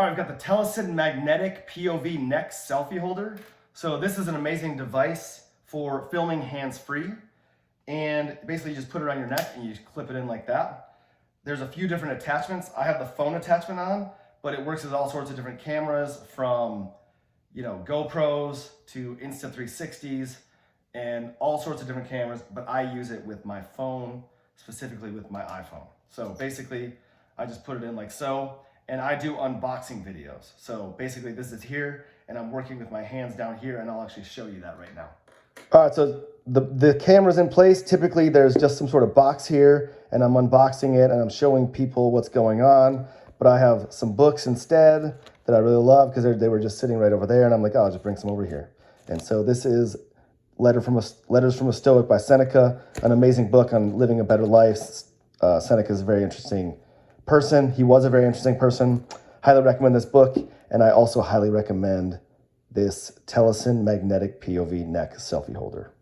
All right, I've got the TELESIN magnetic POV neck selfie holder. So this is an amazing device for filming hands-free. And basically you just put it on your neck and you just clip it in like that. There's a few different attachments. I have the phone attachment on, but it works with all sorts of different cameras from, GoPros to Insta360s and all sorts of different cameras, but I use it with my phone, specifically with my iPhone. So basically I just put it in like so. And I do unboxing videos. So basically this is here and I'm working with my hands down here and I'll actually show you that right now. All right, so the camera's in place. Typically there's just some sort of box here and I'm unboxing it and I'm showing people what's going on. But I have some books instead that I really love because they were just sitting right over there and I'm like, oh, I'll just bring some over here. And so this is Letters from a Stoic by Seneca, an amazing book on living a better life. Seneca is a very interesting person. He was a very interesting person. Highly recommend this book. And I also highly recommend this TELESIN magnetic POV neck selfie holder.